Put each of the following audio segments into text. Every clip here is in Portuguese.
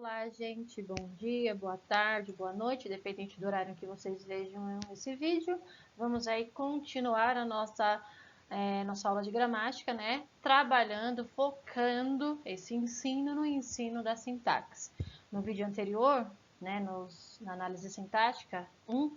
Olá, gente. Bom dia, boa tarde, boa noite, dependente do horário em que vocês vejam esse vídeo. Vamos aí continuar a nossa aula de gramática, né? Trabalhando, focando esse ensino no ensino da sintaxe. No vídeo anterior, né, na análise sintática 1,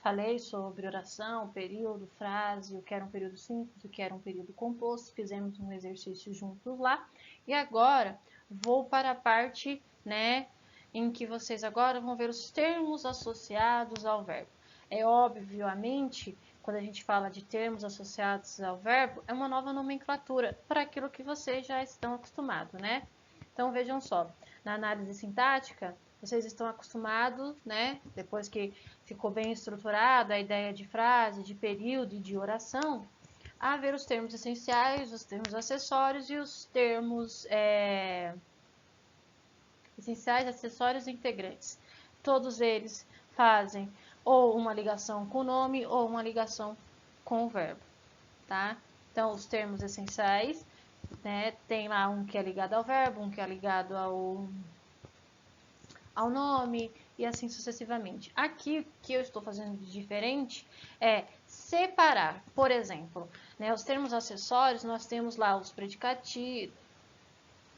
falei sobre oração, período, frase, o que era um período simples, o que era um período composto. Fizemos um exercício juntos lá. E agora vou para a parte, né, em que vocês agora vão ver os termos associados ao verbo. É obviamente, quando a gente fala de termos associados ao verbo, é uma nova nomenclatura para aquilo que vocês já estão acostumados, né? Então vejam só, na análise sintática, vocês estão acostumados, né, depois que ficou bem estruturada a ideia de frase, de período e de oração, a ver os termos essenciais, os termos acessórios e os termos essenciais, acessórios e integrantes. Todos eles fazem ou uma ligação com o nome ou uma ligação com o verbo, tá? Então, os termos essenciais, né, tem lá um que é ligado ao verbo, um que é ligado ao nome e assim sucessivamente. Aqui, o que eu estou fazendo de diferente é separar, por exemplo, né, os termos acessórios, nós temos lá os predicativos,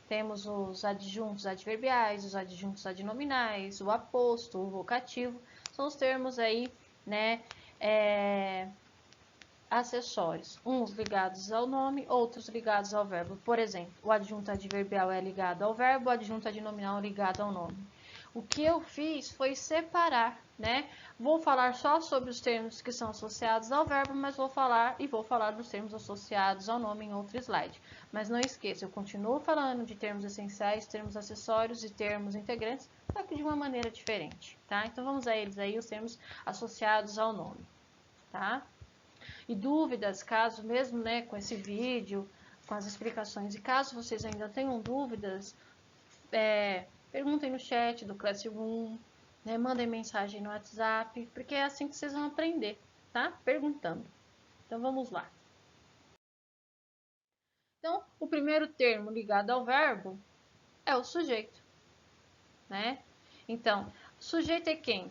temos os adjuntos adverbiais, os adjuntos adnominais, o aposto, o vocativo, são os termos aí, né, acessórios, uns ligados ao nome, outros ligados ao verbo. Por exemplo, o adjunto adverbial é ligado ao verbo, o adjunto adnominal é ligado ao nome. O que eu fiz foi separar, né? Vou falar só sobre os termos que são associados ao verbo, mas vou falar dos termos associados ao nome em outro slide. Mas não esqueça, eu continuo falando de termos essenciais, termos acessórios e termos integrantes, só que de uma maneira diferente, tá? Então vamos a eles aí, os termos associados ao nome, tá? E dúvidas, caso mesmo, né, com esse vídeo, com as explicações, e caso vocês ainda tenham dúvidas, perguntem no chat do Classroom, né, mandem mensagem no WhatsApp, porque é assim que vocês vão aprender, tá? Perguntando. Então, vamos lá. Então, o primeiro termo ligado ao verbo é o sujeito, né? Então, sujeito é quem?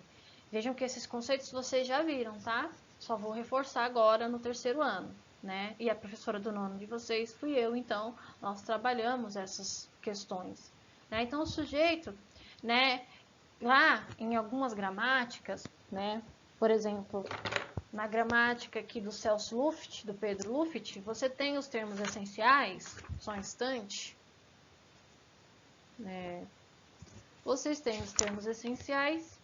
Vejam que esses conceitos vocês já viram, tá? Só vou reforçar agora no terceiro ano, né? E a professora do nono de vocês fui eu, então nós trabalhamos essas questões, né? Então, o sujeito, né? Lá em algumas gramáticas, né? Por exemplo, na gramática aqui do Celso Luft, do Pedro Luft, você tem os termos essenciais, só um instante, né? Vocês têm os termos essenciais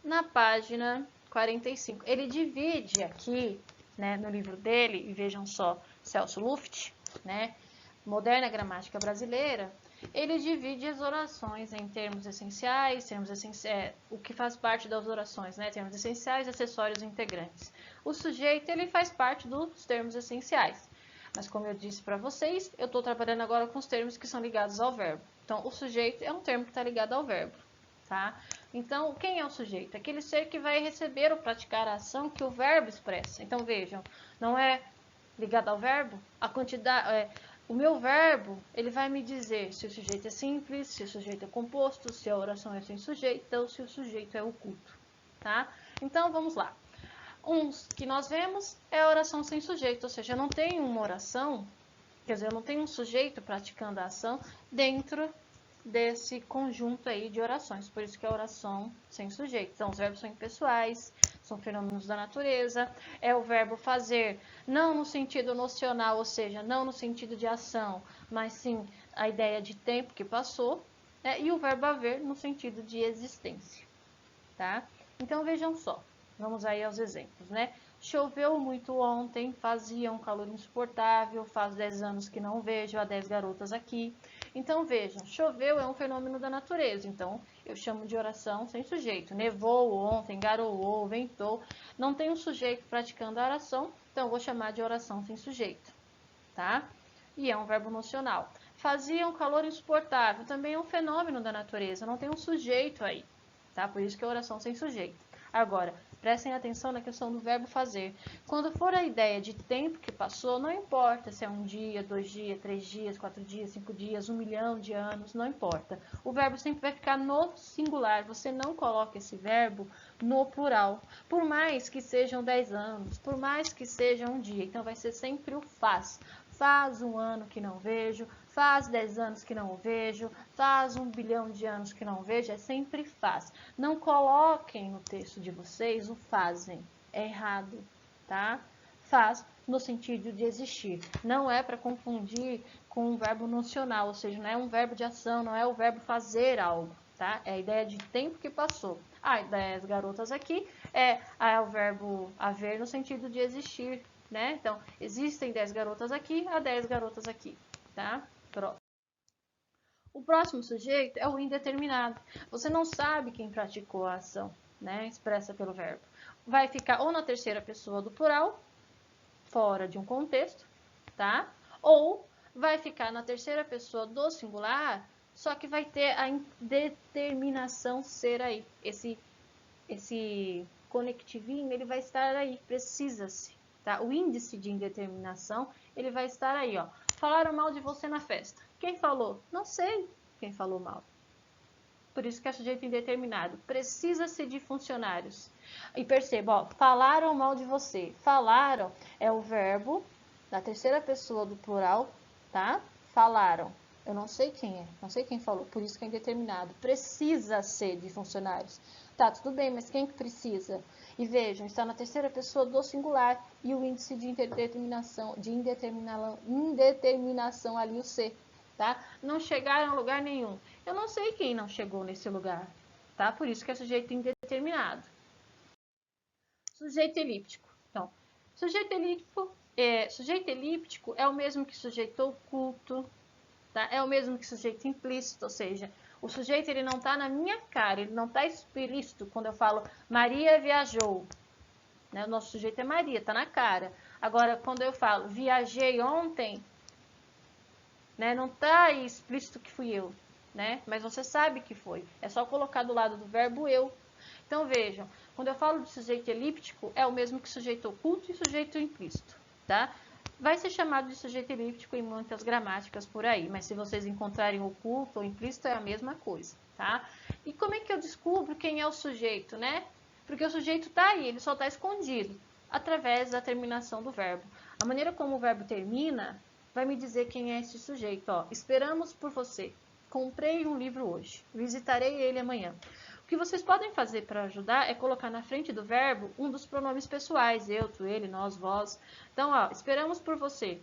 na página 45. Ele divide aqui, né, no livro dele, e vejam só, Celso Luft, né, Moderna Gramática Brasileira, ele divide as orações em termos essenciais, o que faz parte das orações, né, termos essenciais, acessórios e integrantes. O sujeito, ele faz parte dos termos essenciais. Mas como eu disse para vocês, eu estou trabalhando agora com os termos que são ligados ao verbo. Então, o sujeito é um termo que está ligado ao verbo, tá? Então, quem é o sujeito? Aquele ser que vai receber ou praticar a ação que o verbo expressa. Então, vejam, não é ligado ao verbo? A quantidade, o meu verbo, ele vai me dizer se o sujeito é simples, se o sujeito é composto, se a oração é sem sujeito ou se o sujeito é oculto, tá? Então, vamos lá. Uns que nós vemos é a oração sem sujeito, ou seja, eu não tenho uma oração, quer dizer, eu não tenho um sujeito praticando a ação dentro desse conjunto aí de orações, por isso que é a oração sem sujeito. Então, os verbos são impessoais, são fenômenos da natureza, é o verbo fazer, não no sentido nocional, ou seja, não no sentido de ação, mas sim a ideia de tempo que passou, né? E o verbo haver no sentido de existência, tá? Então, vejam só. Vamos aí aos exemplos, né? Choveu muito ontem, fazia um calor insuportável, faz 10 anos que não vejo, há 10 garotas aqui. Então, vejam, choveu é um fenômeno da natureza, então eu chamo de oração sem sujeito. Nevou ontem, garoou, ventou, não tem um sujeito praticando a oração, então eu vou chamar de oração sem sujeito, tá? E é um verbo nocional. Fazia um calor insuportável, também é um fenômeno da natureza, não tem um sujeito aí, tá? Por isso que é oração sem sujeito. Agora, Prestem atenção na questão do verbo fazer. Quando for a ideia de tempo que passou, não importa se é 1 dia, 2 dias, 3 dias, 4 dias, 5 dias, 1 milhão de anos, não importa. O verbo sempre vai ficar no singular. Você não coloca esse verbo no plural. Por mais que sejam 10 anos, por mais que seja 1 dia. Então, vai ser sempre o faz. Faz 1 ano que não vejo, faz 10 anos que não o vejo, faz 1 bilhão de anos que não o vejo, é sempre faz. Não coloquem no texto de vocês o fazem, é errado, tá? Faz no sentido de existir, não é para confundir com um verbo nocional, ou seja, não é um verbo de ação, não é o verbo fazer algo, tá? É a ideia de tempo que passou. Ah, 10 garotas aqui é o verbo haver no sentido de existir, né? Então, existem 10 garotas aqui, há 10 garotas aqui, tá? Próximo. O próximo sujeito é o indeterminado. Você não sabe quem praticou a ação, né? Expressa pelo verbo. Vai ficar ou na terceira pessoa do plural, fora de um contexto, tá? Ou vai ficar na terceira pessoa do singular, só que vai ter a indeterminação ser aí. Esse conectivinho, ele vai estar aí, precisa-se. Tá? O índice de indeterminação, ele vai estar aí, ó. Falaram mal de você na festa. Quem falou? Não sei quem falou mal. Por isso que é sujeito indeterminado. Precisa-se de funcionários. E perceba, ó, falaram mal de você. Falaram é o verbo da terceira pessoa do plural, tá? Falaram. Eu não sei quem é, não sei quem falou, por isso que é indeterminado. Precisa-se de funcionários. Tá, tudo bem, mas quem que precisa? E vejam, está na terceira pessoa do singular e o índice de indeterminação ali, o C, tá? Não chegaram a lugar nenhum. Eu não sei quem não chegou nesse lugar, tá? Por isso que é sujeito indeterminado. Sujeito elíptico. Então, sujeito elíptico é o mesmo que sujeito oculto, tá? É o mesmo que sujeito implícito, ou seja, o sujeito ele não está na minha cara, ele não está explícito quando eu falo Maria viajou. Né? O nosso sujeito é Maria, está na cara. Agora, quando eu falo viajei ontem, né, não está explícito que fui eu, né? Mas você sabe que foi. É só colocar do lado do verbo eu. Então, vejam, quando eu falo de sujeito elíptico, é o mesmo que sujeito oculto e sujeito implícito, tá? Vai ser chamado de sujeito elíptico em muitas gramáticas por aí, mas se vocês encontrarem oculto ou implícito, é a mesma coisa, tá? E como é que eu descubro quem é o sujeito, né? Porque o sujeito tá aí, ele só tá escondido, através da terminação do verbo. A maneira como o verbo termina vai me dizer quem é esse sujeito, ó. Esperamos por você. Comprei um livro hoje. Visitarei ele amanhã. O que vocês podem fazer para ajudar é colocar na frente do verbo um dos pronomes pessoais. Eu, tu, ele, nós, vós. Então, ó, esperamos por você.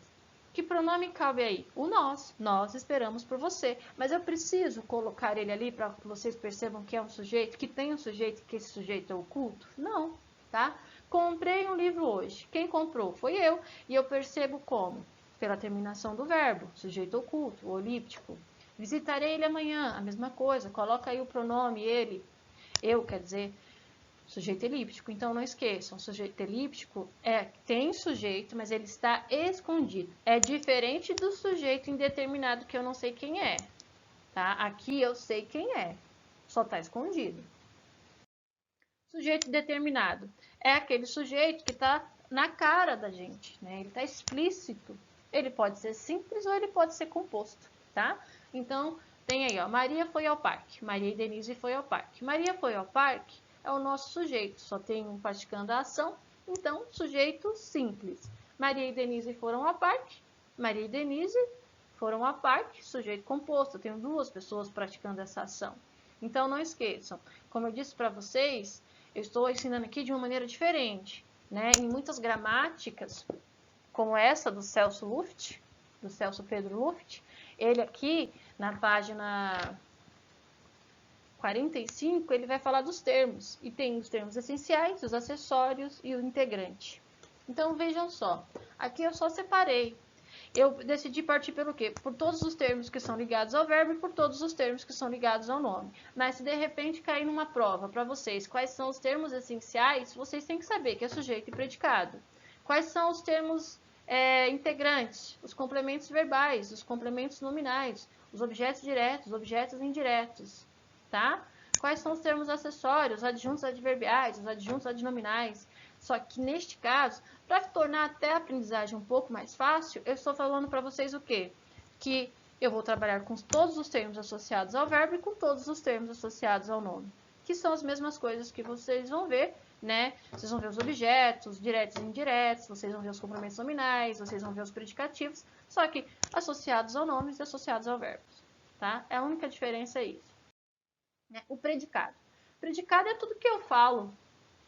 Que pronome cabe aí? O nós. Nós esperamos por você. Mas eu preciso colocar ele ali para que vocês percebam que é um sujeito, que tem um sujeito, que esse sujeito é oculto? Não, tá? Comprei um livro hoje. Quem comprou? Foi eu. E eu percebo como? Pela terminação do verbo, sujeito oculto, o elíptico. Visitarei ele amanhã, a mesma coisa. Coloca aí o pronome ele. Eu, quer dizer, sujeito elíptico. Então, não esqueçam, sujeito elíptico tem sujeito, mas ele está escondido. É diferente do sujeito indeterminado, que eu não sei quem é. Tá? Aqui eu sei quem é, só está escondido. Sujeito determinado é aquele sujeito que está na cara da gente, né? Ele está explícito. Ele pode ser simples ou ele pode ser composto, tá? Então, tem aí, ó, Maria foi ao parque. Maria e Denise foi ao parque. Maria foi ao parque é o nosso sujeito, só tem um praticando a ação, então, sujeito simples. Maria e Denise foram ao parque. Maria e Denise foram ao parque, sujeito composto. Eu tenho 2 pessoas praticando essa ação. Então, não esqueçam, como eu disse para vocês, eu estou ensinando aqui de uma maneira diferente, né? Em muitas gramáticas, como essa do Celso Luft, do Celso Pedro Luft, ele aqui na página 45, ele vai falar dos termos, e tem os termos essenciais, os acessórios e o integrante. Então, vejam só, aqui eu só separei. Eu decidi partir pelo quê? Por todos os termos que são ligados ao verbo e por todos os termos que são ligados ao nome. Mas se de repente cair numa prova para vocês quais são os termos essenciais, vocês têm que saber que é sujeito e predicado. Quais são os termos integrantes, os complementos verbais, os complementos nominais, os objetos diretos, os objetos indiretos, tá? Quais são os termos acessórios, os adjuntos adverbiais, os adjuntos adnominais. Só que neste caso, para tornar até a aprendizagem um pouco mais fácil, eu estou falando para vocês o quê? Que eu vou trabalhar com todos os termos associados ao verbo e com todos os termos associados ao nome, que são as mesmas coisas que vocês vão ver, né? Vocês vão ver os objetos, diretos e indiretos, vocês vão ver os complementos nominais, vocês vão ver os predicativos, só que associados ao nome e associados ao verbo, tá? A única diferença é isso. O predicado. O predicado é tudo que eu falo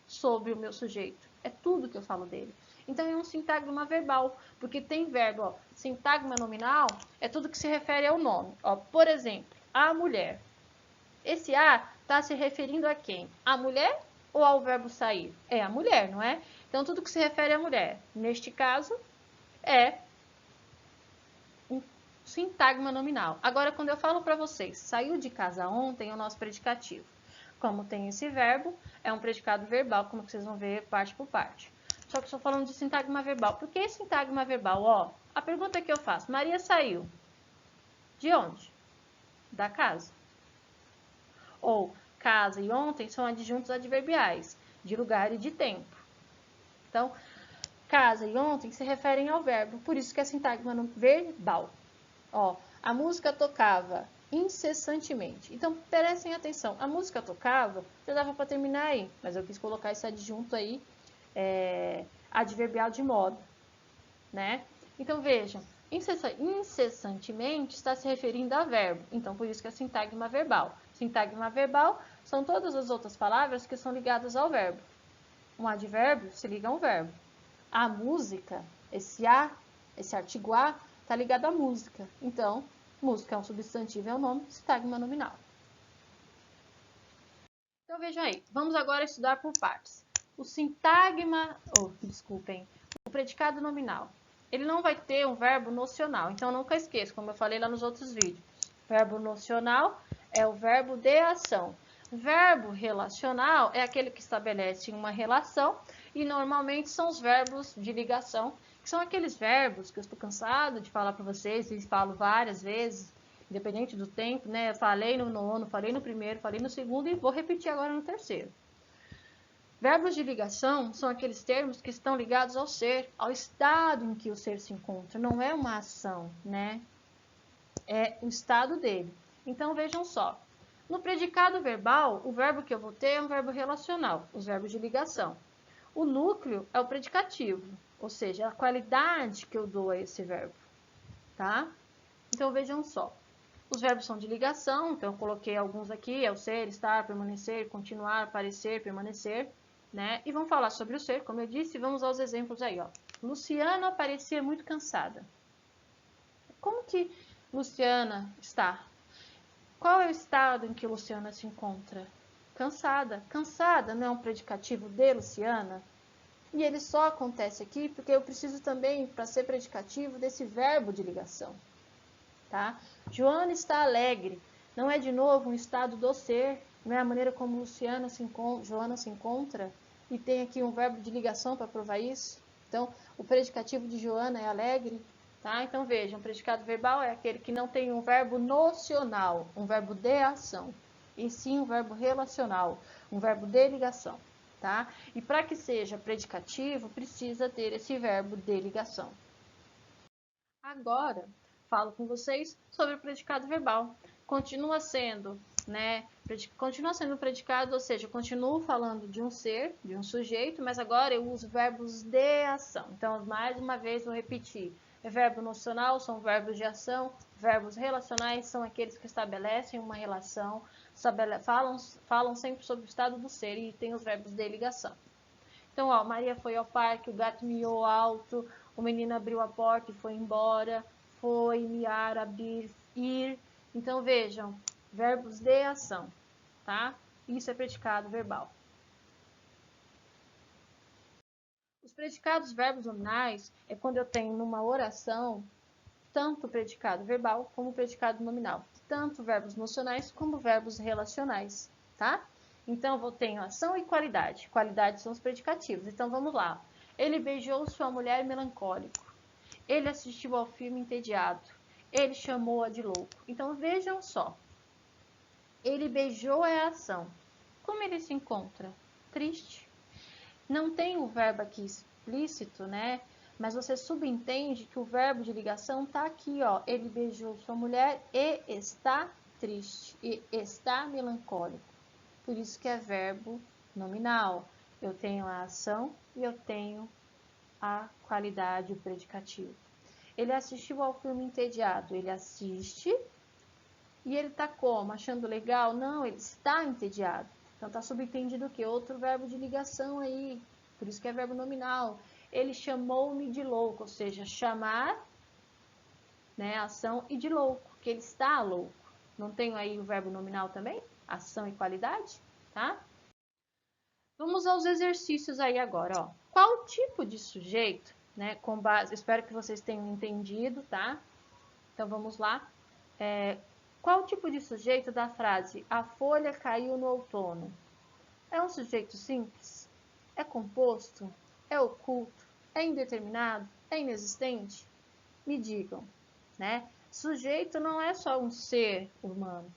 sobre o meu sujeito. É tudo que eu falo dele. Então, é um sintagma verbal, porque tem verbo, ó, sintagma nominal é tudo que se refere ao nome. Ó, por exemplo, a mulher. Esse a está se referindo a quem? A mulher ou ao verbo sair? É a mulher, não é? Então, tudo que se refere à mulher. Neste caso, é um sintagma nominal. Agora, quando eu falo para vocês, saiu de casa ontem, é o nosso predicativo. Como tem esse verbo, é um predicado verbal, como vocês vão ver parte por parte. Só que estou falando de sintagma verbal. Por que sintagma verbal? Ó, a pergunta que eu faço, Maria saiu. De onde? Da casa. Ou, casa e ontem são adjuntos adverbiais, de lugar e de tempo. Então, casa e ontem se referem ao verbo, por isso que é sintagma verbal. Ó, a música tocava incessantemente. Então, prestem atenção. A música tocava, já dava para terminar aí, mas eu quis colocar esse adjunto aí, adverbial de modo, né? Então, vejam, incessantemente está se referindo a verbo. Então, por isso que é sintagma verbal. Sintagma verbal são todas as outras palavras que são ligadas ao verbo. Um advérbio se liga a um verbo. A música, esse artigo a, está ligado à música. Então, música é um substantivo, é um nome, sintagma nominal. Então, vejam aí. Vamos agora estudar por partes. O sintagma, o predicado nominal. Ele não vai ter um verbo nocional. Então, nunca esqueça, como eu falei lá nos outros vídeos. Verbo nocional é o verbo de ação. Verbo relacional é aquele que estabelece uma relação e normalmente são os verbos de ligação, que são aqueles verbos que eu estou cansada de falar para vocês, e falo várias vezes, independente do tempo, né? Eu falei no nono, falei no primeiro, falei no segundo e vou repetir agora no terceiro. Verbos de ligação são aqueles termos que estão ligados ao ser, ao estado em que o ser se encontra. Não é uma ação, né? É o estado dele. Então, vejam só. No predicado verbal, o verbo que eu vou ter é um verbo relacional, os verbos de ligação. O núcleo é o predicativo, ou seja, a qualidade que eu dou a esse verbo, tá? Então, vejam só. Os verbos são de ligação, então eu coloquei alguns aqui, é o ser, estar, permanecer, continuar, parecer, permanecer, né? E vamos falar sobre o ser, como eu disse, vamos aos exemplos aí, ó. Luciana parecia muito cansada. Como que Luciana está? Qual é o estado em que Luciana se encontra? Cansada. Cansada não é um predicativo de Luciana? E ele só acontece aqui porque eu preciso também, para ser predicativo, desse verbo de ligação. Tá? Joana está alegre. Não é de novo um estado do ser, não é a maneira como Joana se encontra, e tem aqui um verbo de ligação para provar isso. Então, o predicativo de Joana é alegre. Tá? Então, vejam, o predicado verbal é aquele que não tem um verbo nocional, um verbo de ação, e sim um verbo relacional, um verbo de ligação. Tá? E para que seja predicativo, precisa ter esse verbo de ligação. Agora, falo com vocês sobre o predicado verbal. Continua sendo, né? Continua sendo predicado, ou seja, eu continuo falando de um ser, de um sujeito, mas agora eu uso verbos de ação. Então, mais uma vez, vou repetir. Verbo nocional são verbos de ação, verbos relacionais são aqueles que estabelecem uma relação, falam sempre sobre o estado do ser e tem os verbos de ligação. Então, ó, Maria foi ao parque, o gato miou alto, o menino abriu a porta e foi embora, foi, miar, abrir, ir. Então, vejam, verbos de ação, tá? Isso é predicado verbal. Os predicados verbos nominais é quando eu tenho numa oração tanto o predicado verbal como o predicado nominal. Tanto verbos nocionais como verbos relacionais, tá? Então, eu tenho ação e qualidade. Qualidade são os predicativos. Então, vamos lá. Ele beijou sua mulher melancólico. Ele assistiu ao filme entediado. Ele chamou-a de louco. Então, vejam só. Ele beijou é a ação. Como ele se encontra? Triste. Não tem o verbo aqui explícito, né? Mas você subentende que o verbo de ligação tá aqui, ó. Ele beijou sua mulher e está triste, e está melancólico. Por isso que é verbo nominal. Eu tenho a ação e eu tenho a qualidade, o predicativo. Ele assistiu ao filme entediado. Ele assiste e ele tá como? Achando legal? Não, ele está entediado. Então tá subentendido o quê? Outro verbo de ligação aí. Por isso que é verbo nominal. Ele chamou-me de louco, ou seja, chamar, né, ação, e de louco, que ele está louco. Não tenho aí o verbo nominal também? Ação e qualidade, tá? Vamos aos exercícios aí agora, ó. Qual tipo de sujeito, né, com base, espero que vocês tenham entendido, tá? Então vamos lá. Qual tipo de sujeito da frase a folha caiu no outono? É um sujeito simples? É composto? É oculto? É indeterminado? É inexistente? Me digam, né? Sujeito não é só um ser humano.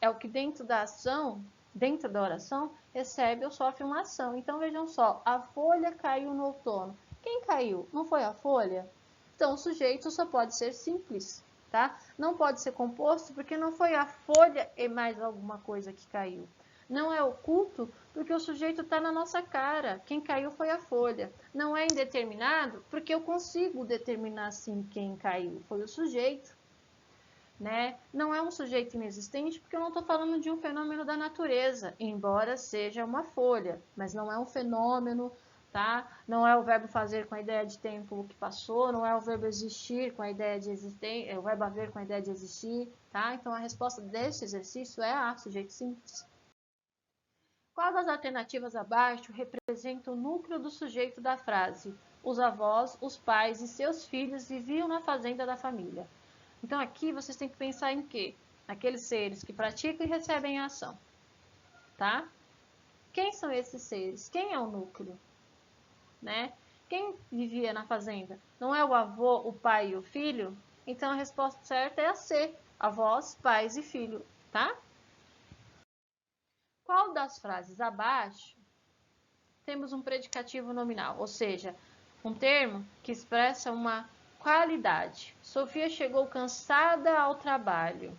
É o que dentro da ação, dentro da oração, recebe ou sofre uma ação. Então vejam só, a folha caiu no outono. Quem caiu? Não foi a folha? Então o sujeito só pode ser simples, tá? Não pode ser composto porque não foi a folha e mais alguma coisa que caiu. Não é oculto porque o sujeito está na nossa cara. Quem caiu foi a folha. Não é indeterminado porque eu consigo determinar sim quem caiu. Foi o sujeito. Né? Não é um sujeito inexistente porque eu não estou falando de um fenômeno da natureza, embora seja uma folha, mas não é um fenômeno, tá? Não é o verbo fazer com a ideia de tempo que passou, não é o verbo existir com a ideia de existir, é o verbo haver com a ideia de existir, tá? Então a resposta desse exercício é A, sujeito simples. Qual das alternativas abaixo representa o núcleo do sujeito da frase? Os avós, os pais e seus filhos viviam na fazenda da família. Então aqui vocês têm que pensar em quê? Naqueles seres que praticam e recebem a ação, tá? Quem são esses seres? Quem é o núcleo? Né? Quem vivia na fazenda? Não é o avô, o pai e o filho? Então a resposta certa é a C, avós, pais e filho, tá? Qual das frases abaixo temos um predicativo nominal, ou seja, um termo que expressa uma qualidade? Sofia chegou cansada ao trabalho.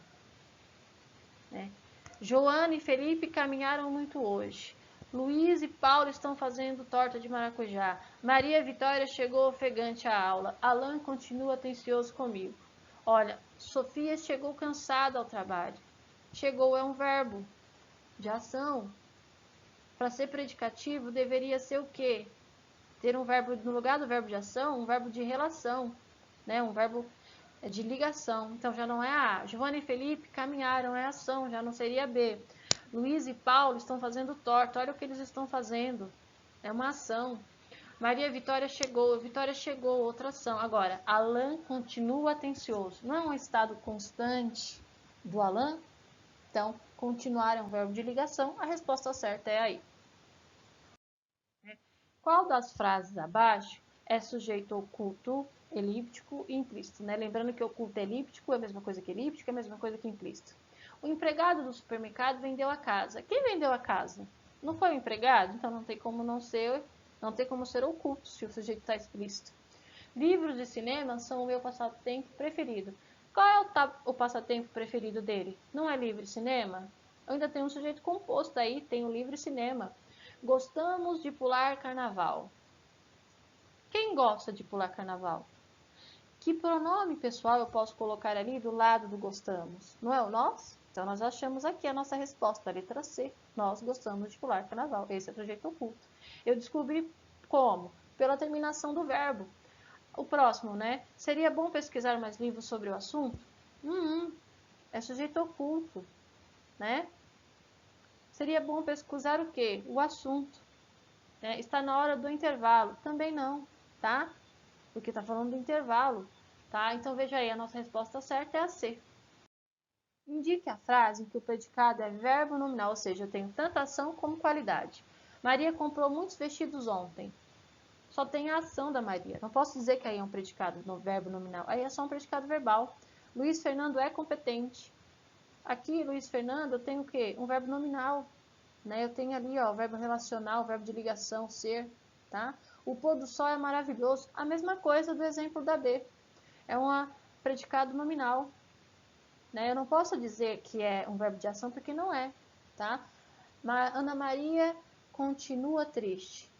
Né? Joana e Felipe caminharam muito hoje. Luiz e Paulo estão fazendo torta de maracujá. Maria Vitória chegou ofegante à aula. Alan continua atencioso comigo. Olha, Sofia chegou cansada ao trabalho. Chegou é um verbo de ação. Para ser predicativo, deveria ser o quê? Ter um verbo, no lugar do verbo de ação, um verbo de relação, né? Um verbo de ligação. Então já não é A. Giovanna e Felipe caminharam, é ação, já não seria B. Luiz e Paulo estão fazendo torta, olha o que eles estão fazendo. É uma ação. Maria Vitória chegou, outra ação. Agora, Alan continua atencioso. Não é um estado constante do Alan? Então, continuar é um verbo de ligação, a resposta certa é aí. Qual das frases abaixo é sujeito oculto, elíptico e implícito? Né? Lembrando que oculto e elíptico é a mesma coisa que elíptico, é a mesma coisa que implícito. O empregado do supermercado vendeu a casa. Quem vendeu a casa? Não foi o empregado? Então não tem como ser oculto se o sujeito está explícito. Livros de cinema são o meu passatempo preferido. Qual é o passatempo preferido dele? Não é livre cinema? Eu ainda tenho um sujeito composto aí, tem o livre cinema. Gostamos de pular carnaval. Quem gosta de pular carnaval? Que pronome pessoal eu posso colocar ali do lado do gostamos? Não é o nós? Então nós achamos aqui a nossa resposta, a letra C. Nós gostamos de pular carnaval. Esse é o sujeito oculto. Eu descobri como? Pela terminação do verbo. O próximo, né? Seria bom pesquisar mais livros sobre o assunto? É sujeito oculto, né? Seria bom pesquisar o quê? O assunto. Né? Está na hora do intervalo? Também não, tá? Porque está falando do intervalo, tá? Então veja aí, a nossa resposta certa é a C. Indique a frase em que o predicado é verbo nominal, ou seja, eu tenho tanto ação como qualidade. Maria comprou muitos vestidos ontem. Só tem a ação da Maria. Não posso dizer que aí é um predicado no verbo nominal. Aí é só um predicado verbal. Luiz Fernando é competente. Aqui, Luiz Fernando, eu tenho o quê? Um verbo nominal, né? Eu tenho ali, ó, o verbo relacional, o verbo de ligação, ser, tá? O pôr do sol é maravilhoso. A mesma coisa do exemplo da B. É um predicado nominal, né? Eu não posso dizer que é um verbo de ação porque não é, tá? Ana Maria continua triste.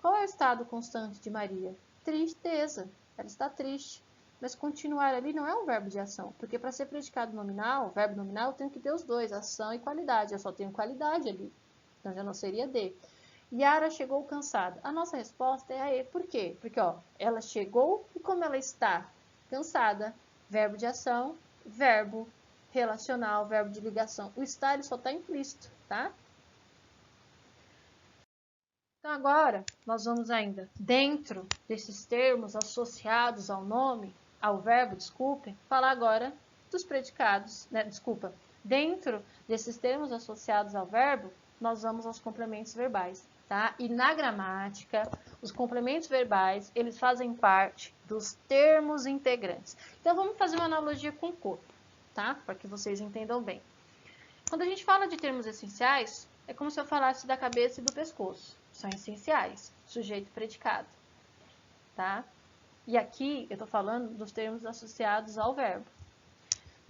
Qual é o estado constante de Maria? Tristeza. Ela está triste. Mas continuar ali não é um verbo de ação, porque para ser predicado nominal, verbo nominal, eu tenho que ter os dois, ação e qualidade. Eu só tenho qualidade ali, então já não seria de. Yara chegou cansada. A nossa resposta é a E. Por quê? Porque ó, ela chegou e como ela está? Cansada. Verbo de ação, verbo relacional, verbo de ligação. O estar ele só está implícito, tá? Então, agora, nós vamos ainda, dentro desses termos associados ao nome, ao verbo, desculpem, falar agora dos predicados, né? Desculpa. Dentro desses termos associados ao verbo, nós vamos aos complementos verbais, tá? E na gramática, os complementos verbais, eles fazem parte dos termos integrantes. Então, vamos fazer uma analogia com o corpo, tá? Para que vocês entendam bem. Quando a gente fala de termos essenciais, é como se eu falasse da cabeça e do pescoço. São essenciais, sujeito e predicado, tá? E aqui eu estou falando dos termos associados ao verbo.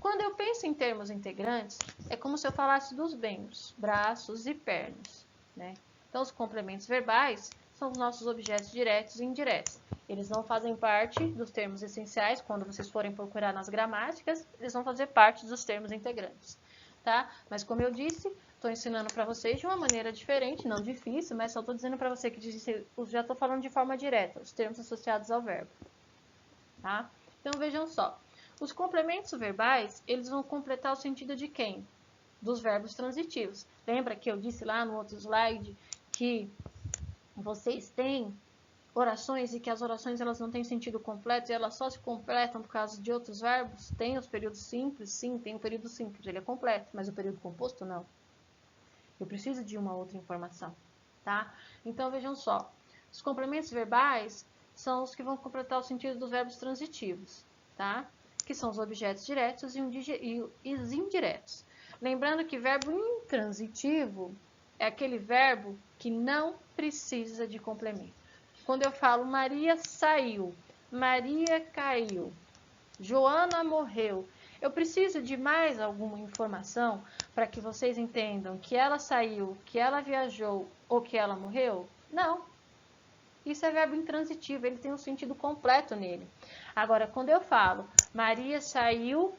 Quando eu penso em termos integrantes, é como se eu falasse dos membros, braços e pernas, né? Então, os complementos verbais são os nossos objetos diretos e indiretos. Eles não fazem parte dos termos essenciais. Quando vocês forem procurar nas gramáticas, eles vão fazer parte dos termos integrantes, tá? Mas como eu disse, estou ensinando para vocês de uma maneira diferente, não difícil, mas só estou dizendo para você que já estou falando de forma direta, os termos associados ao verbo, tá? Então vejam só, os complementos verbais, eles vão completar o sentido de quem? Dos verbos transitivos. Lembra que eu disse lá no outro slide que vocês têm orações e que as orações elas não têm sentido completo e elas só se completam por causa de outros verbos? Tem os períodos simples? Sim, tem o período simples, ele é completo, mas o período composto não. Eu preciso de uma outra informação, tá? Então, vejam só, os complementos verbais são os que vão completar o sentido dos verbos transitivos, tá? Que são os objetos diretos e os indiretos. Lembrando que verbo intransitivo é aquele verbo que não precisa de complemento. Quando eu falo Maria saiu, Maria caiu, Joana morreu, eu preciso de mais alguma informação para que vocês entendam que ela saiu, que ela viajou ou que ela morreu? Não. Isso é verbo intransitivo, ele tem um sentido completo nele. Agora, quando eu falo Maria saiu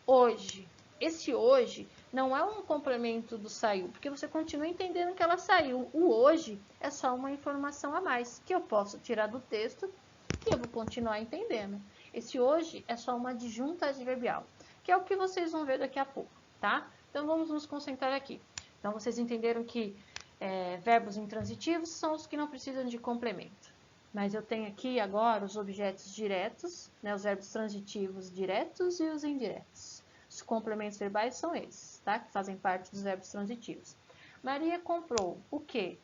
hoje, esse hoje não é um complemento do saiu, porque você continua entendendo que ela saiu. O hoje é só uma informação a mais, que eu posso tirar do texto e eu vou continuar entendendo. Esse hoje é só uma adjunta adverbial, que é o que vocês vão ver daqui a pouco, tá? Então, vamos nos concentrar aqui. Então, vocês entenderam que verbos intransitivos são os que não precisam de complemento. Mas eu tenho aqui agora os objetos diretos, né, os verbos transitivos diretos e os indiretos. Os complementos verbais são esses, tá? Que fazem parte dos verbos transitivos. Maria comprou o quê?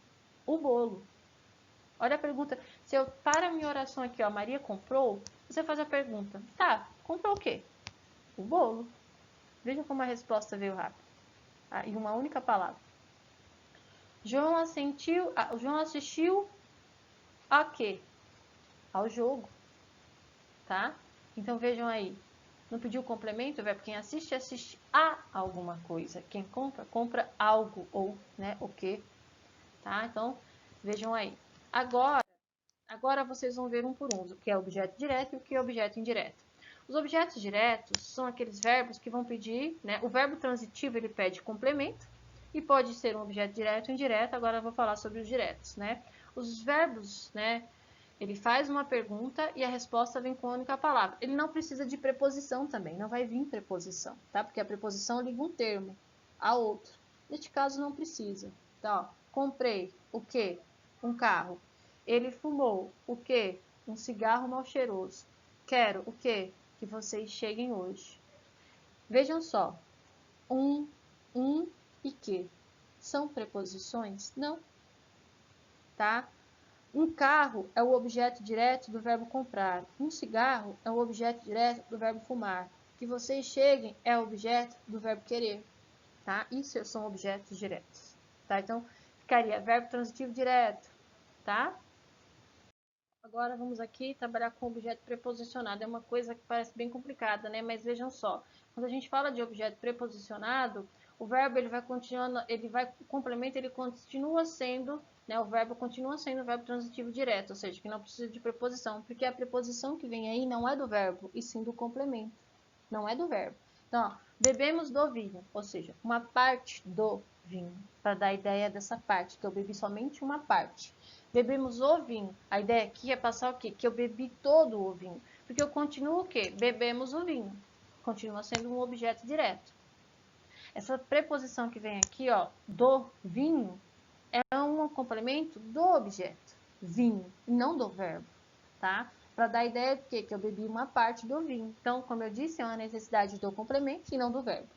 O bolo. Olha a pergunta. Se eu paro a minha oração aqui, ó, Maria comprou, você faz a pergunta. Tá, comprou o quê? O bolo. Veja como a resposta veio rápido. Em uma única palavra. João assistiu a quê? Ao jogo. Tá? Então vejam aí. Não pediu complemento, o verbo quem assiste, assiste a alguma coisa. Quem compra, compra algo ou, né, o quê? Tá? Então, vejam aí. Agora vocês vão ver um por um, o que é objeto direto e o que é objeto indireto. Os objetos diretos são aqueles verbos que vão pedir, né? O verbo transitivo ele pede complemento e pode ser um objeto direto ou indireto. Agora eu vou falar sobre os diretos, né? Os verbos, né? Ele faz uma pergunta e a resposta vem com a única palavra. Ele não precisa de preposição também, não vai vir preposição, tá? Porque a preposição liga um termo a outro. Neste caso não precisa. Então, ó, comprei o quê? Um carro. Ele fumou o quê? Um cigarro mal cheiroso. Quero o quê? Que vocês cheguem hoje. Vejam só. Um e que. São preposições? Não. Tá? Um carro é o objeto direto do verbo comprar. Um cigarro é o objeto direto do verbo fumar. que vocês cheguem é objeto do verbo querer, tá? Isso são objetos diretos, tá? Então, ficaria verbo transitivo direto, tá? Agora vamos aqui trabalhar com objeto preposicionado. É uma coisa que parece bem complicada, né? Mas vejam só, quando a gente fala de objeto preposicionado, o verbo ele vai continuando, o complemento ele continua sendo, né? O verbo continua sendo o verbo transitivo direto, ou seja, que não precisa de preposição, porque a preposição que vem aí não é do verbo, e sim do complemento, não é do verbo. Então, ó, bebemos do vinho, ou seja, uma parte do vinho, para dar a ideia dessa parte, que eu bebi somente uma parte. Bebemos o vinho. A ideia aqui é passar o quê? Que eu bebi todo o vinho. Porque eu continuo o quê? Bebemos o vinho. Continua sendo um objeto direto. Essa preposição que vem aqui, ó, do vinho, é um complemento do objeto, vinho, e não do verbo, tá? Para dar a ideia de quê? Que eu bebi uma parte do vinho. Então, como eu disse, é uma necessidade do complemento e não do verbo.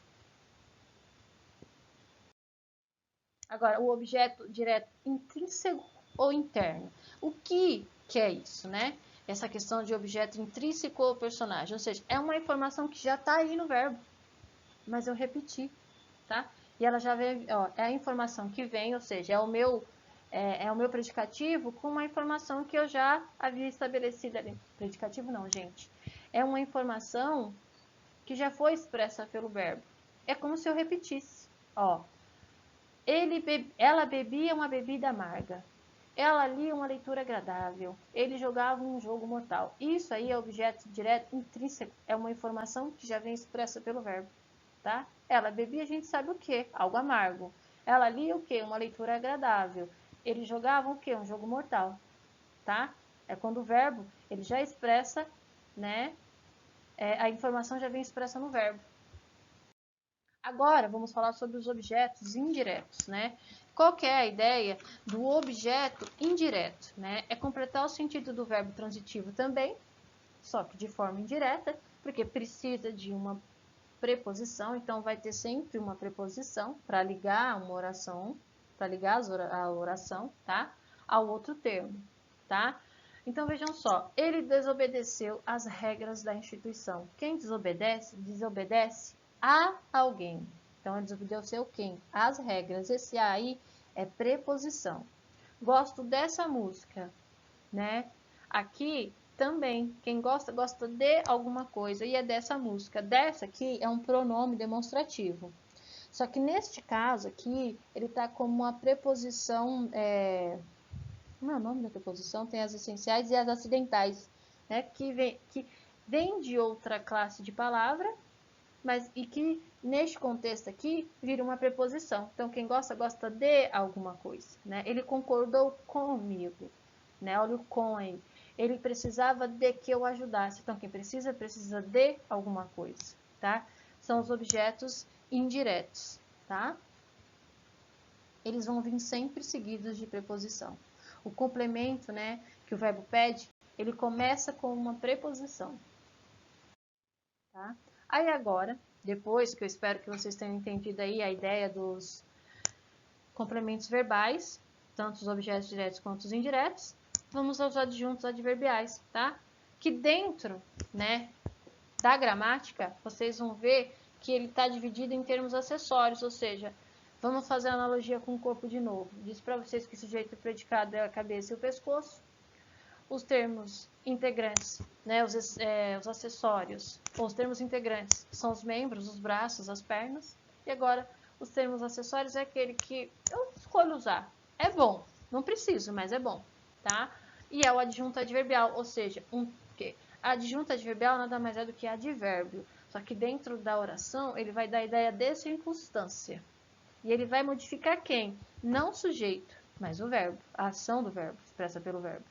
Agora, o objeto direto intrínseco ou interno. O que é isso, né? Essa questão de objeto intrínseco ou personagem. Ou seja, é uma informação que já está aí no verbo, mas eu repeti, tá? E ela já vem, ó, é a informação que vem, ou seja, é o meu predicativo com uma informação que eu já havia estabelecido ali. Predicativo não, gente. É uma informação que já foi expressa pelo verbo. É como se eu repetisse, ó. Ela bebia uma bebida amarga. Ela lia uma leitura agradável. Ele jogava um jogo mortal. Isso aí é objeto direto intrínseco. É uma informação que já vem expressa pelo verbo, tá? Ela bebia, a gente sabe o que? Algo amargo. Ela lia o que? Uma leitura agradável. Ele jogava o que? Um jogo mortal, tá? É quando o verbo ele já expressa, né? A informação já vem expressa no verbo. Agora, vamos falar sobre os objetos indiretos, né? Qual que é a ideia do objeto indireto, né? É completar o sentido do verbo transitivo também, só que de forma indireta, porque precisa de uma preposição, então vai ter sempre uma preposição para ligar uma oração, para ligar a oração, tá? Ao outro termo, tá? Então vejam só, ele desobedeceu às regras da instituição. Quem desobedece, desobedece a alguém. Então ele desobedeceu quem? As regras. Esse aí é preposição. Gosto dessa música, né? Aqui também, quem gosta, gosta de alguma coisa e é dessa música. Dessa aqui é um pronome demonstrativo. Só que neste caso aqui, ele está como uma preposição, como é o nome da preposição? Tem as essenciais e as acidentais, né? Que vem de outra classe de palavra, mas e que neste contexto aqui vira uma preposição. Então, quem gosta, gosta de alguma coisa, né? Ele concordou comigo, né? Olha o com aí. Ele precisava de que eu ajudasse. Então, quem precisa, precisa de alguma coisa, tá? São os objetos indiretos, tá? Eles vão vir sempre seguidos de preposição. O complemento, né, que o verbo pede, ele começa com uma preposição, tá? Aí agora, depois que eu espero que vocês tenham entendido aí a ideia dos complementos verbais, tanto os objetos diretos quanto os indiretos, vamos aos adjuntos adverbiais, tá? Que dentro, né, da gramática, vocês vão ver que ele está dividido em termos acessórios, ou seja, vamos fazer a analogia com o corpo de novo. Disse para vocês que o sujeito predicado é a cabeça e o pescoço. Os termos integrantes, né, os acessórios, ou os termos integrantes são os membros, os braços, as pernas. E agora, os termos acessórios é aquele que eu escolho usar. É bom, não preciso, mas é bom, tá? E é o adjunto adverbial, ou seja, adjunto adverbial nada mais é do que advérbio. Só que dentro da oração, ele vai dar a ideia de circunstância. E ele vai modificar quem? Não o sujeito, mas o verbo, a ação do verbo, expressa pelo verbo,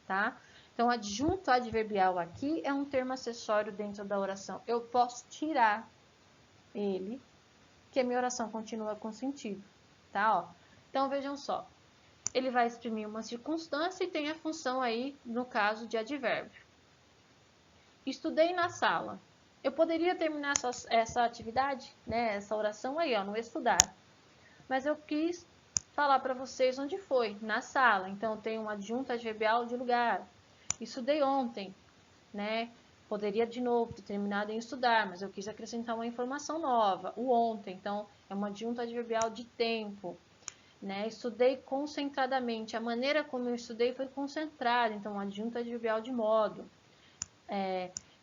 tá? Então, adjunto adverbial aqui é um termo acessório dentro da oração. Eu posso tirar ele, que a minha oração continua com sentido, tá? Ó. Então, vejam só. Ele vai exprimir uma circunstância e tem a função aí, no caso, de advérbio. Estudei na sala. Eu poderia terminar essa atividade, né, essa oração aí, ó, no estudar. Mas eu quis falar para vocês onde foi, na sala. Então, tem um adjunto adverbial de lugar. Estudei ontem, né? Poderia, de novo, ter terminado em estudar, mas eu quis acrescentar uma informação nova. O ontem, então, é uma adjunto adverbial de tempo. Né? Estudei concentradamente. A maneira como eu estudei foi concentrada, então, adjunto adverbial de modo.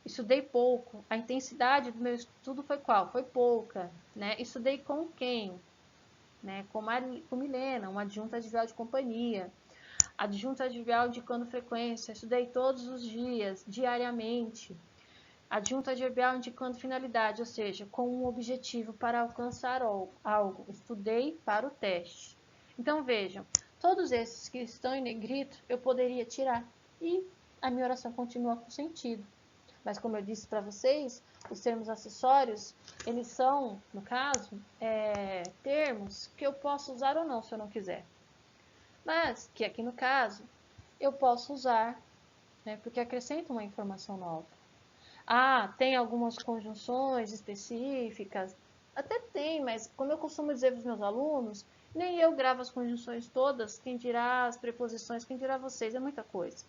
Estudei pouco. A intensidade do meu estudo foi qual? Foi pouca. Né? Estudei com quem? Né? Com Milena, uma adjunto adverbial de companhia. Adjunto adverbial indicando frequência. Estudei todos os dias, diariamente. Adjunto adverbial indicando finalidade, ou seja, com um objetivo para alcançar algo. Estudei para o teste. Então, vejam, todos esses que estão em negrito, eu poderia tirar. E a minha oração continua com sentido. Mas, como eu disse para vocês, os termos acessórios, eles são, no caso, termos que eu posso usar ou não, se eu não quiser. Mas, que aqui no caso, eu posso usar, né, porque acrescenta uma informação nova. Ah, tem algumas conjunções específicas? Até tem, mas como eu costumo dizer para os meus alunos, nem eu gravo as conjunções todas, quem dirá as preposições, quem dirá vocês, é muita coisa.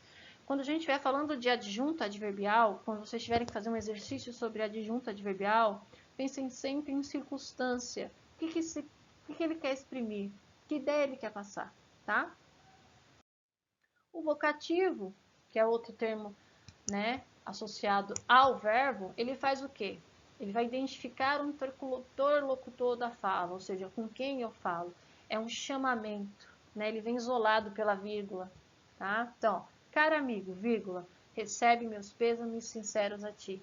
Quando a gente estiver falando de adjunto adverbial, quando vocês tiverem que fazer um exercício sobre adjunto adverbial, pensem sempre em circunstância. O que ele quer exprimir? Que ideia ele quer passar, tá? O vocativo, que é outro termo, né, associado ao verbo, ele faz o quê? Ele vai identificar o interlocutor da fala, ou seja, com quem eu falo. É um chamamento, né? Ele vem isolado pela vírgula, tá? Então, caro amigo, vírgula, recebe meus pêsames sinceros a ti.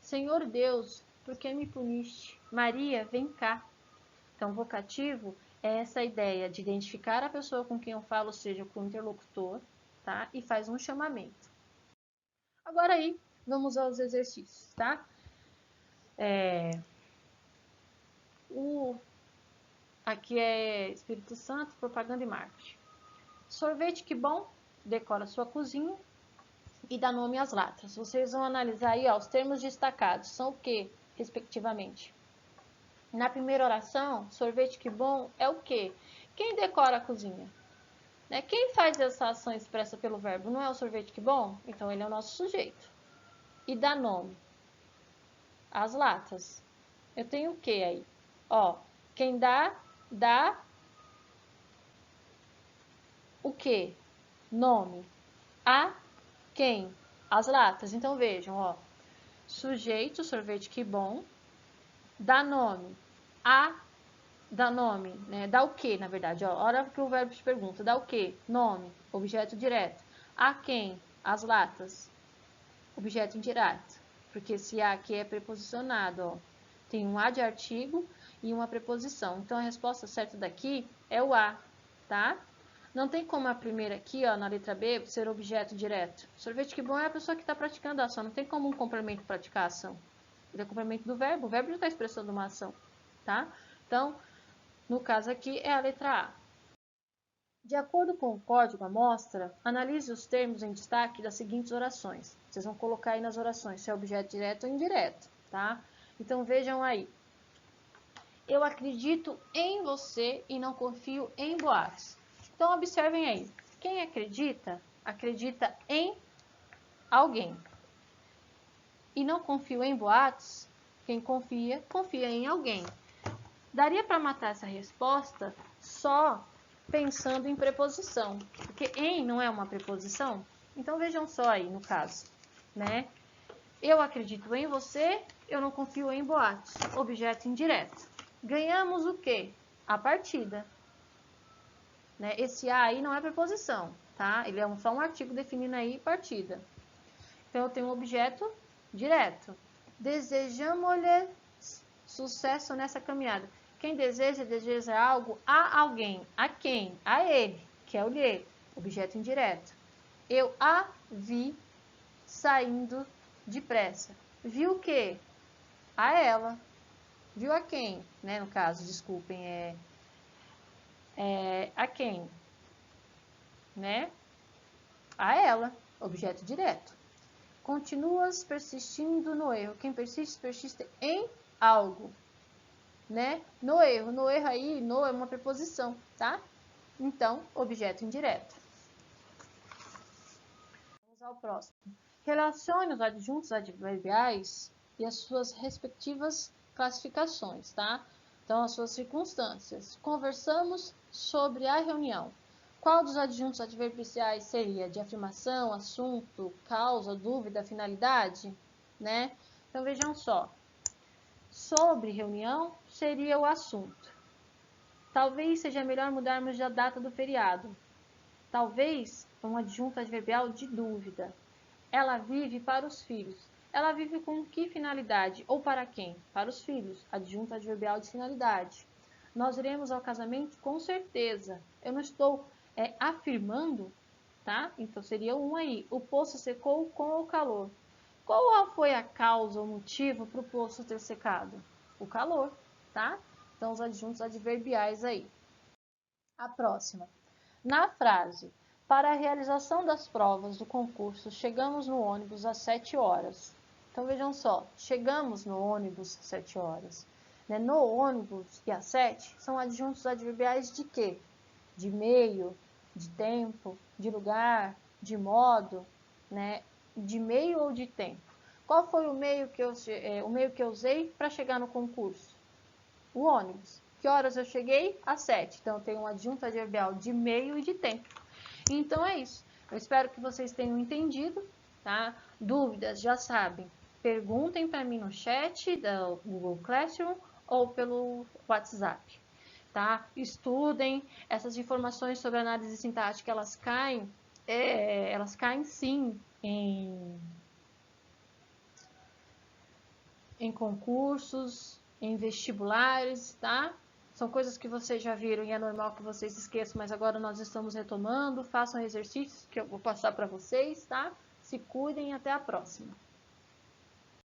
Senhor Deus, por que me puniste? Maria, vem cá. Então, vocativo é essa ideia de identificar a pessoa com quem eu falo, ou seja, com o interlocutor, tá? E faz um chamamento. Agora aí, vamos aos exercícios, tá? Aqui é Espírito Santo, propaganda e marketing. Sorvete, que bom, decora sua cozinha e dá nome às latas. Vocês vão analisar aí, ó, os termos destacados. São o que, respectivamente? Na primeira oração, sorvete, que bom, é o que? Quem decora a cozinha? Né? Quem faz essa ação expressa pelo verbo? Não é o sorvete, que bom? Então, ele é o nosso sujeito. E dá nome às latas. Eu tenho o que aí? Ó, quem dá o que? Nome. A quem? As latas. Então, vejam, ó. Sujeito, sorvete, que bom. Dá nome. Dá nome, né? Dá o que, na verdade, ó. Hora que o verbo te pergunta. Dá o que? Nome. Objeto direto. A quem? As latas. Objeto indireto. Porque esse a aqui é preposicionado, ó. Tem um a de artigo e uma preposição. Então, a resposta certa daqui é o a, tá? Não tem como a primeira aqui, ó, na letra B, ser objeto direto. Sorvete, que bom, é a pessoa que está praticando a ação. Não tem como um complemento praticar a ação. Ele é complemento do verbo. O verbo já está expressando uma ação, tá? Então, no caso aqui, é a letra A. De acordo com o código amostra, analise os termos em destaque das seguintes orações. Vocês vão colocar aí nas orações se é objeto direto ou indireto, tá? Então, vejam aí. Eu acredito em você e não confio em boatos. Então, observem aí. Quem acredita, acredita em alguém. E não confio em boatos, quem confia, confia em alguém. Daria para matar essa resposta só pensando em preposição, porque em não é uma preposição. Então, vejam só aí no caso, né? Eu acredito em você, eu não confio em boatos. Objeto indireto. Ganhamos o quê? A partida. Né? Esse a aí não é preposição, tá? Ele é só um artigo definindo aí partida. Então, eu tenho um objeto direto. Desejamos-lhe sucesso nessa caminhada. Quem deseja algo a alguém. A quem? A ele, que é o lhe, objeto indireto. Eu a vi saindo depressa. Viu o quê? A ela. Viu a quem? Né? No caso, desculpem, a quem? Né? A ela, objeto direto. Continuas persistindo no erro. Quem persiste, persiste em algo. Né? No erro. No erro aí, no é uma preposição, tá? Então, objeto indireto. Vamos ao próximo. Relacione os adjuntos adverbiais e as suas respectivas classificações, tá? Então, as suas circunstâncias. Conversamos sobre a reunião. Qual dos adjuntos adverbiais seria? De afirmação, assunto, causa, dúvida, finalidade? Né? Então, vejam só. Sobre reunião seria o assunto. Talvez seja melhor mudarmos a data do feriado. Talvez um adjunto adverbial de dúvida. Ela vive para os filhos. Ela vive com que finalidade? Ou para quem? Para os filhos. Adjunto adverbial de finalidade. Nós iremos ao casamento com certeza. Eu não estou afirmando, tá? Então seria um aí. O poço secou com o calor. Qual foi a causa ou motivo para o poço ter secado? O calor, tá? Então os adjuntos adverbiais aí. A próxima. Na frase, para a realização das provas do concurso, chegamos no ônibus às 7 horas. Então, vejam só, chegamos no ônibus às 7 horas. No ônibus e às 7 são adjuntos adverbiais de quê? De meio, de tempo, de lugar, de modo, né? De meio ou de tempo. Qual foi o meio que eu usei para chegar no concurso? O ônibus. Que horas eu cheguei? Às 7. Então, eu tenho um adjunto adverbial de meio e de tempo. Então, é isso. Eu espero que vocês tenham entendido, tá? Dúvidas, já sabem. Perguntem para mim no chat do Google Classroom ou pelo WhatsApp, tá? Estudem. Essas informações sobre análise sintática, elas caem sim em concursos, em vestibulares, tá? São coisas que vocês já viram e é normal que vocês esqueçam, mas agora nós estamos retomando. Façam exercícios que eu vou passar para vocês, tá? Se cuidem e até a próxima.